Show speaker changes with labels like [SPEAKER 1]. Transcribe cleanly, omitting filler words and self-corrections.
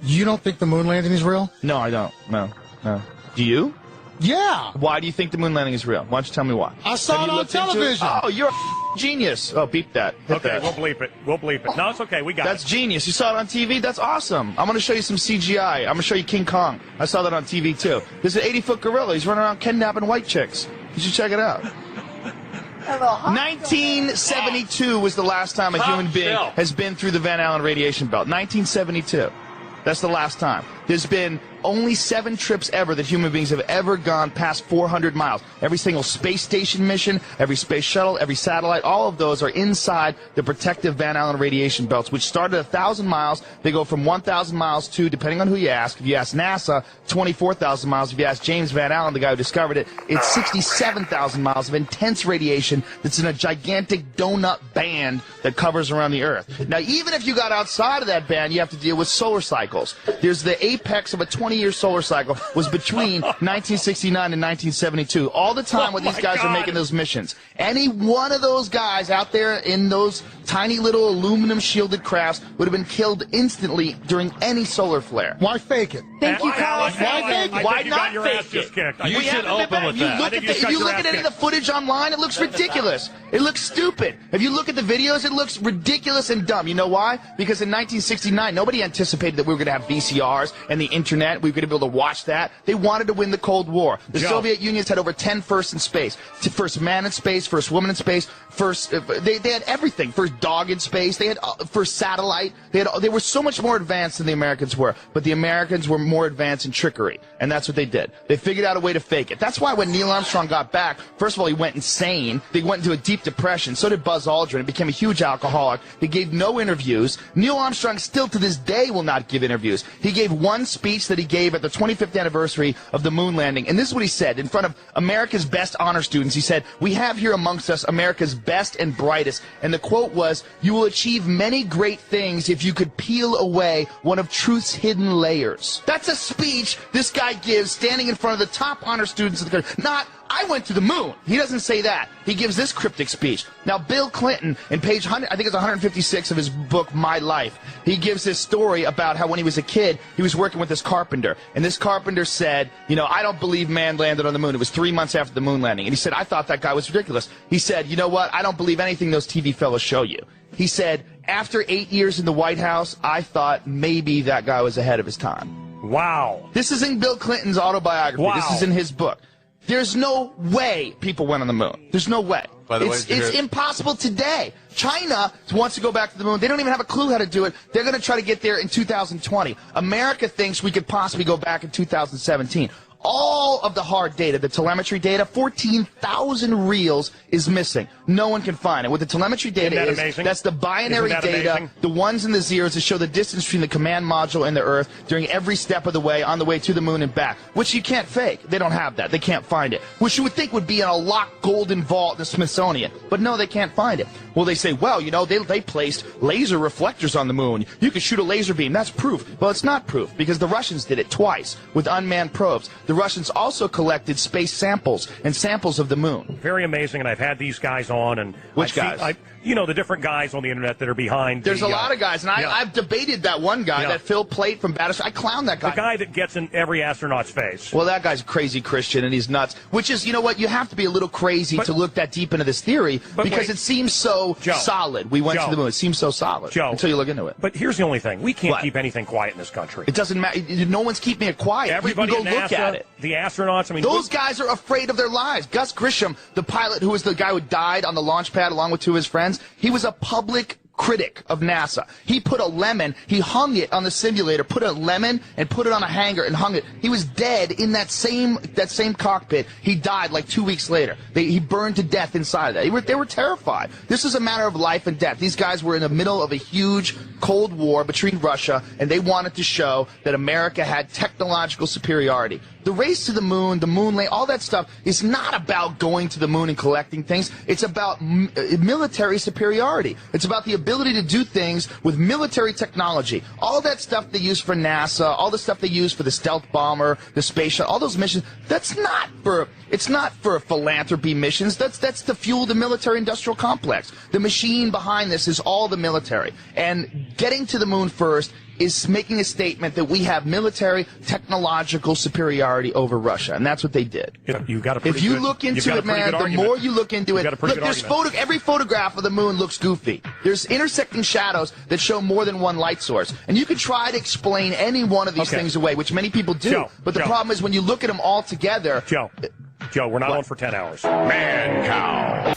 [SPEAKER 1] You don't think the moon landing is real?
[SPEAKER 2] No, I don't. No. Do you?
[SPEAKER 1] Yeah.
[SPEAKER 2] Why do you think the moon landing is real? Why don't you tell me why?
[SPEAKER 1] I saw it on television.
[SPEAKER 2] Oh, you're a genius. Oh, beep that. Hit that.
[SPEAKER 3] We'll bleep it. We'll bleep it. No, it's okay. We got
[SPEAKER 2] That's genius. You saw it on TV? That's awesome. I'm going to show you some CGI. I'm going to show you King Kong. I saw that on TV, too. There's an 80-foot gorilla. He's running around kidnapping white chicks. You should check it out. 1972 was the last time a human being has been through the Van Allen radiation belt. 1972. That's the last time. There's been only 7 trips ever that human beings have ever gone past 400 miles. Every single space station mission, every space shuttle, every satellite, all of those are inside the protective Van Allen radiation belts, which start at 1,000 miles. They go from 1,000 miles to, depending on who you ask, if you ask NASA, 24,000 miles. If you ask James Van Allen, the guy who discovered it, it's 67,000 miles of intense radiation that's in a gigantic donut band that covers around the Earth. Now, even if you got outside of that band, you have to deal with solar cycles. There's the apex of a 20-year solar cycle was between 1969 and 1972. All the time when these guys are making those missions. Any one of those guys out there in those tiny little aluminum shielded crafts would have been killed instantly during any solar flare.
[SPEAKER 1] Why fake it?
[SPEAKER 4] Thank you, Carl.
[SPEAKER 2] Why not fake it?
[SPEAKER 3] You should open with that.
[SPEAKER 2] If you look at any of the footage online, it looks ridiculous. It looks stupid. If you look at the videos, it looks ridiculous and dumb. You know why? Because in 1969, nobody anticipated that we were going to have VCRs and the internet. We were going to be able to watch that. They wanted to win the Cold War. The Soviet Union's had over 10 firsts in space. First man in space, first woman in space, first they had everything. First dog in space. They had first satellite. They were so much more advanced than the Americans were. But the Americans were more advanced in trickery, and that's what they did. They figured out a way to fake it. That's why when Neil Armstrong got back, first of all, he went insane. They went into a deep depression. So did Buzz Aldrin. He became a huge alcoholic. He gave no interviews. Neil Armstrong still to this day will not give interviews. He gave one speech that he gave at the 25th anniversary of the moon landing, and this is what he said in front of America's best honor students. He said, "We have here amongst us America's best and brightest," and the quote was, "You will achieve many great things if you could peel away one of truth's hidden layers." That's a speech this guy gives standing in front of the top honor students of the country. Not, "I went to the moon." He doesn't say that. He gives this cryptic speech. Now, Bill Clinton, in page 100, I think it's 156 of his book, My Life, he gives this story about how when he was a kid, he was working with this carpenter. And this carpenter said, you know, "I don't believe man landed on the moon." It was 3 months after the moon landing. And he said, "I thought that guy was ridiculous." He said, "You know what? I don't believe anything those TV fellows show you." He said, "After 8 years in the White House, I thought maybe that guy was ahead of his time."
[SPEAKER 3] Wow.
[SPEAKER 2] This is in Bill Clinton's autobiography.
[SPEAKER 3] Wow.
[SPEAKER 2] This is in his book. There's no way people went on the moon. There's no way.
[SPEAKER 5] By the way,
[SPEAKER 2] it's impossible today. China wants to go back to the moon. They don't even have a clue how to do it. They're going to try to get there in 2020. America thinks we could possibly go back in 2017. All of the hard data, the telemetry data, 14,000 reels is missing. No one can find it. What the telemetry data is, that's the binary data, the ones and the zeros that show the distance between the command module and the Earth during every step of the way, on the way to the moon and back, which you can't fake. They don't have that. They can't find it, which you would think would be in a locked golden vault in the Smithsonian. But no, they can't find it. Well, they say, well, you know, they placed laser reflectors on the moon. You could shoot a laser beam. That's proof. Well, it's not proof, because the Russians did it twice with unmanned probes. The Russians also collected space samples and samples of the moon.
[SPEAKER 3] Very amazing, and I've had these guys on. And
[SPEAKER 2] which guys?
[SPEAKER 3] You know, the different guys on the internet that are behind.
[SPEAKER 2] There's a lot of guys, and I've debated that one guy, that Phil Plait from Battleship. I clown that guy.
[SPEAKER 3] The guy that gets in every astronaut's face.
[SPEAKER 2] Well, that guy's a crazy Christian, and he's nuts. Which is, you know what, you have to be a little crazy to look that deep into this theory, because it seems so solid. We went to the moon. It seems so solid until you look into it.
[SPEAKER 3] But here's the only thing. We can't keep anything quiet in this country.
[SPEAKER 2] It doesn't matter. No one's keeping it quiet.
[SPEAKER 3] Everybody
[SPEAKER 2] you can go look at it.
[SPEAKER 3] The astronauts, I mean,
[SPEAKER 2] those guys are afraid of their lives. Gus Grisham, the pilot who was the guy who died on the launch pad along with two of his friends, he was a public critic of NASA. He put a lemon, he hung it on the simulator, put a lemon and put it on a hanger and hung it. He was dead in that same cockpit. He died like 2 weeks later. He burned to death inside of that. They were terrified. This is a matter of life and death. These guys were in the middle of a huge Cold War between Russia, and they wanted to show that America had technological superiority. The race to the moon landing, all that stuff is not about going to the moon and collecting things. It's about military superiority. It's about the ability to do things with military technology. All that stuff they use for NASA, all the stuff they use for the stealth bomber, the space shuttle, all those missions, it's not for philanthropy missions. That's to fuel the military-industrial complex. The machine behind this is all the military. And getting to the moon first, is making a statement that we have military technological superiority over Russia, and that's what they did.
[SPEAKER 3] You've got a
[SPEAKER 2] if you look into it, man, the more you look into it, look, there's every photograph of the moon looks goofy. There's intersecting shadows that show more than one light source, and you could try to explain any one of these things away, which many people do. But the problem is when you look at them all together.
[SPEAKER 3] Joe, we're not on for 10 hours.
[SPEAKER 4] Man cow.